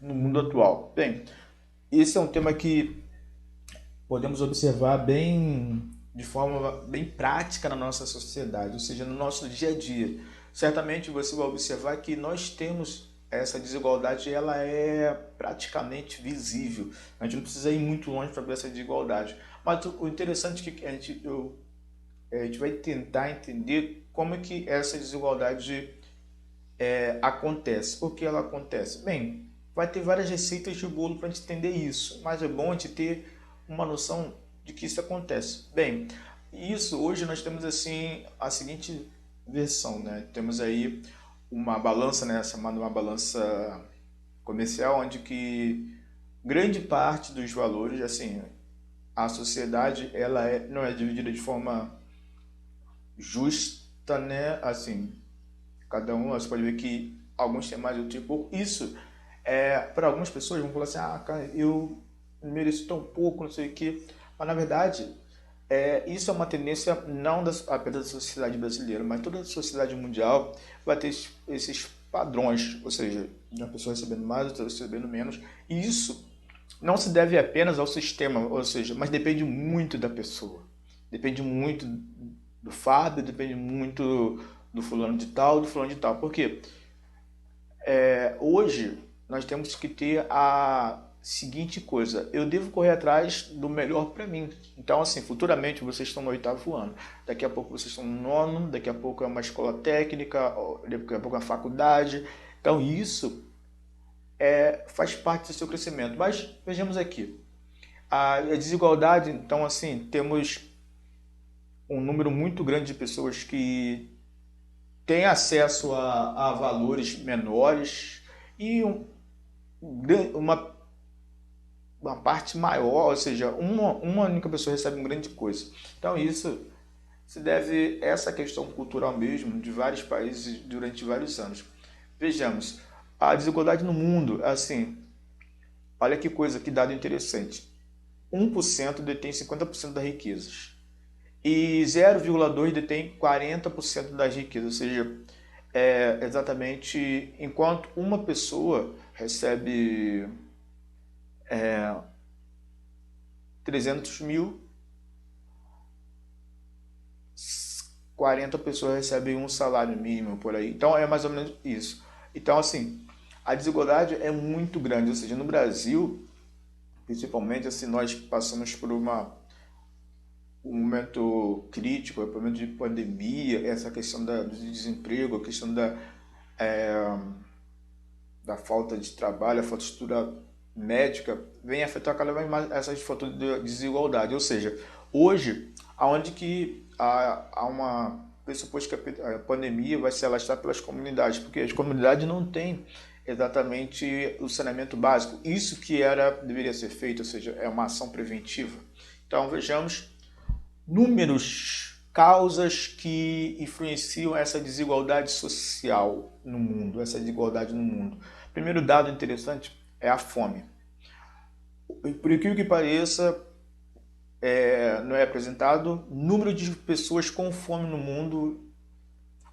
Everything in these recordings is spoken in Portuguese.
no mundo atual? Bem, esse é um tema que podemos observar bem de forma bem prática na nossa sociedade, ou seja, no nosso dia a dia. Certamente você vai observar que nós temos essa desigualdade, ela é praticamente visível. A gente não precisa ir muito longe para ver essa desigualdade. Mas o interessante é que a gente vai tentar entender como é que essa desigualdade acontece. Por que ela acontece? Bem, vai ter várias receitas de bolo para a gente entender isso, mas é bom a gente ter uma noção de que isso acontece. Bem, isso hoje nós temos assim a seguinte versão, né? Temos aí uma balança, né, chamada uma balança comercial, onde que grande parte dos valores, assim, a sociedade não é dividida de forma justa, né? Assim, cada um, você pode ver que alguns têm mais, outros têm pouco. Isso, para algumas pessoas, vão falar assim, ah, cara, eu mereço tão pouco, não sei o quê. Mas, na verdade, isso é uma tendência não apenas da sociedade brasileira, mas toda a sociedade mundial vai ter esses padrões, ou seja, uma pessoa recebendo mais, outra recebendo menos. E isso não se deve apenas ao sistema, ou seja, mas depende muito da pessoa. Depende muito do Fábio, depende muito do fulano de tal, do fulano de tal. Por quê? Hoje nós temos que ter a seguinte coisa: eu devo correr atrás do melhor para mim. Então, assim, futuramente vocês estão no oitavo ano, daqui a pouco vocês estão no nono, daqui a pouco é uma escola técnica, daqui a pouco é uma faculdade. Então, isso faz parte do seu crescimento. Mas vejamos aqui: a desigualdade, então, assim, temos um número muito grande de pessoas que têm acesso a valores menores e uma parte maior, ou seja, uma única pessoa recebe uma grande coisa. Então isso se deve a essa questão cultural mesmo de vários países durante vários anos. Vejamos, a desigualdade no mundo, assim, olha que coisa, que dado interessante. 1% detém 50% das riquezas e 0,2 detém 40% das riquezas, ou seja, exatamente enquanto uma pessoa recebe 300 mil, 40 pessoas recebem um salário mínimo por aí. Então é mais ou menos isso. Então, assim, a desigualdade é muito grande. Ou seja, no Brasil, principalmente, assim, nós passamos por um momento crítico, um momento de pandemia, essa questão do desemprego, a questão da falta de trabalho, a falta de estrutura médica, vem afetar cada vez mais essa fator de desigualdade. Ou seja, hoje, aonde que há uma pressuposto que a pandemia vai se alastrar pelas comunidades, porque as comunidades não têm exatamente o saneamento básico. Isso que deveria ser feito, ou seja, é uma ação preventiva. Então, vejamos números, causas que influenciam essa desigualdade social no mundo, essa desigualdade no mundo. Primeiro dado interessante é a fome. Por incrível que pareça, não é apresentado número de pessoas com fome no mundo,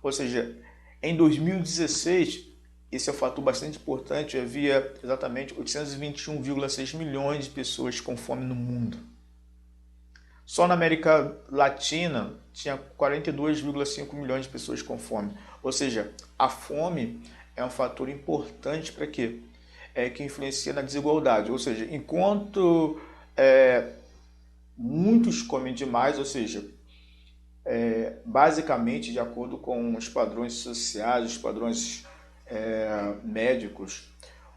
ou seja, em 2016, esse é um fator bastante importante, havia exatamente 821,6 milhões de pessoas com fome no mundo. Só na América Latina tinha 42,5 milhões de pessoas com fome. Ou seja, a fome é um fator importante para quê? Que influencia na desigualdade. Ou seja, enquanto muitos comem demais, ou seja, basicamente de acordo com os padrões sociais, os padrões médicos,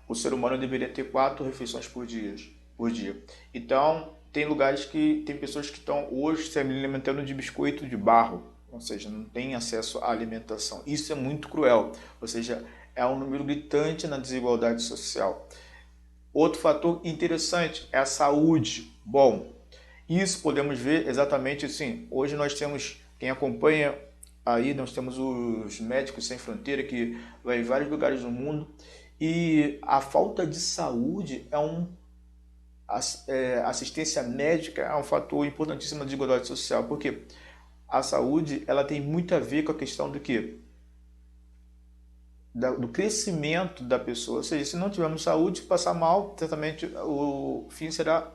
o ser humano deveria ter 4 refeições por dia. Então, tem pessoas que estão hoje se alimentando de biscoito de barro, ou seja, não tem acesso à alimentação. Isso é muito cruel, ou seja, é um número gritante na desigualdade social. Outro fator interessante é a saúde. Bom, isso podemos ver exatamente assim. Hoje nós temos, quem acompanha aí, nós temos os Médicos Sem Fronteira, que vai em vários lugares do mundo, e a falta de saúde assistência médica é um fator importantíssimo na desigualdade social, porque a saúde ela tem muito a ver com a questão do que do crescimento da pessoa. Ou seja, se não tivermos saúde, passar mal, certamente o fim será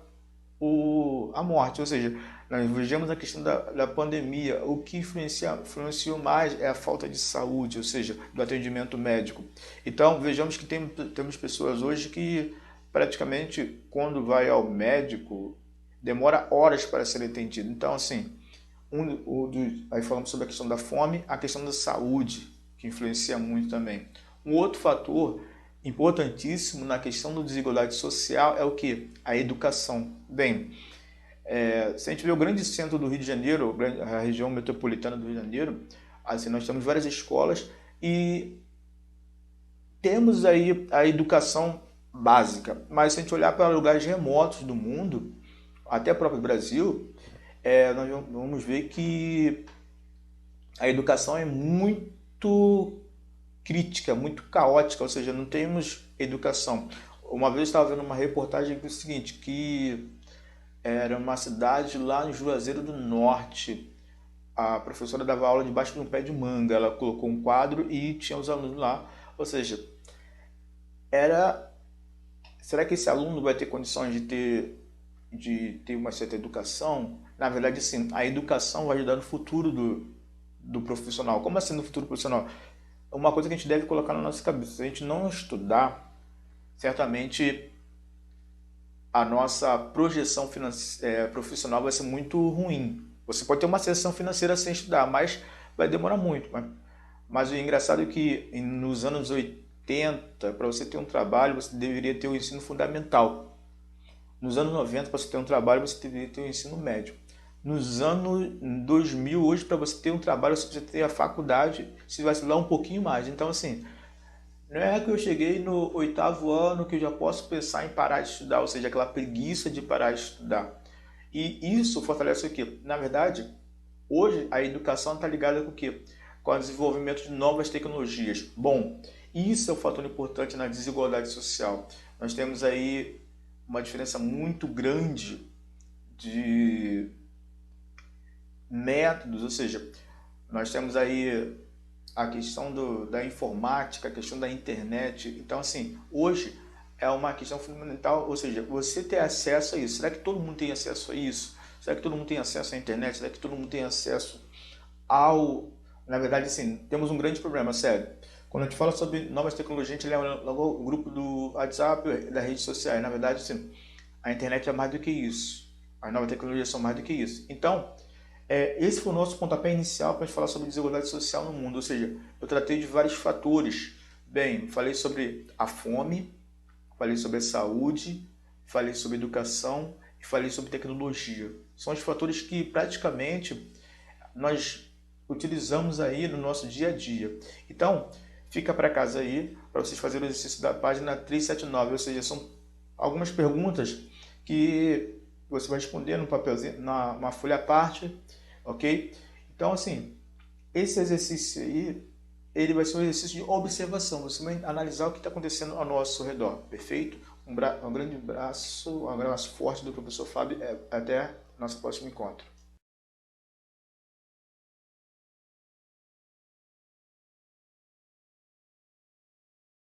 a morte. Ou seja, nós vejamos a questão da pandemia, o que influenciou mais é a falta de saúde, ou seja, do atendimento médico. Então, vejamos que temos pessoas hoje que praticamente, quando vai ao médico, demora horas para ser atendido. Então, assim, aí falamos sobre a questão da fome, a questão da saúde, que influencia muito também. Um outro fator importantíssimo na questão da desigualdade social é o que? A educação. Bem, se a gente vê o grande centro do Rio de Janeiro, a região metropolitana do Rio de Janeiro, assim, nós temos várias escolas e temos aí a educação básica, mas se a gente olhar para lugares remotos do mundo, até o próprio Brasil, nós vamos ver que a educação é muito crítica, muito caótica, ou seja, não temos educação. Uma vez eu estava vendo uma reportagem que disse o seguinte, que era uma cidade lá no Juazeiro do Norte. A professora dava aula debaixo de um pé de manga, ela colocou um quadro e tinha os alunos lá, ou seja, será que esse aluno vai ter condições de ter uma certa educação? Na verdade, sim, a educação vai ajudar no futuro do profissional. Como assim no futuro profissional? Uma coisa que a gente deve colocar na nossa cabeça, se a gente não estudar, certamente a nossa projeção profissional vai ser muito ruim. Você pode ter uma ascensão financeira sem estudar, mas vai demorar muito. Mas o engraçado é que nos anos 80, para você ter um trabalho, você deveria ter o ensino fundamental. Nos anos 90, para você ter um trabalho, você deveria ter o ensino médio. Nos anos 2000, hoje, para você ter um trabalho, você precisa ter a faculdade, se vai estudar um pouquinho mais. Então, assim, não é que eu cheguei no 8º ano que eu já posso pensar em parar de estudar, ou seja, aquela preguiça de parar de estudar. E isso fortalece o quê? Na verdade, hoje a educação está ligada com o quê? Com o desenvolvimento de novas tecnologias. Bom, isso é um fator importante na desigualdade social. Nós temos aí uma diferença muito grande de métodos, ou seja, nós temos aí a questão da informática, a questão da internet. Então, assim, hoje é uma questão fundamental, ou seja, você ter acesso a isso. Será que todo mundo tem acesso a isso? Será que todo mundo tem acesso à internet? Será que todo mundo tem acesso ao... Na verdade, assim, temos um grande problema, sério. Quando a gente fala sobre novas tecnologias, a gente leva logo o grupo do WhatsApp, das redes sociais. Na verdade, assim, a internet é mais do que isso. As novas tecnologias são mais do que isso. Então, esse foi o nosso pontapé inicial para a gente falar sobre desigualdade social no mundo. Ou seja, eu tratei de vários fatores. Bem, falei sobre a fome, falei sobre a saúde, falei sobre educação e falei sobre tecnologia. São os fatores que praticamente nós utilizamos aí no nosso dia a dia. Então, fica para casa aí para vocês fazerem o exercício da página 379, ou seja, são algumas perguntas que você vai responder no papelzinho, numa folha à parte, ok? Então, assim, esse exercício aí, ele vai ser um exercício de observação. Você vai analisar o que está acontecendo ao nosso redor, perfeito? Um grande abraço, um abraço forte do professor Fábio. Até nosso próximo encontro.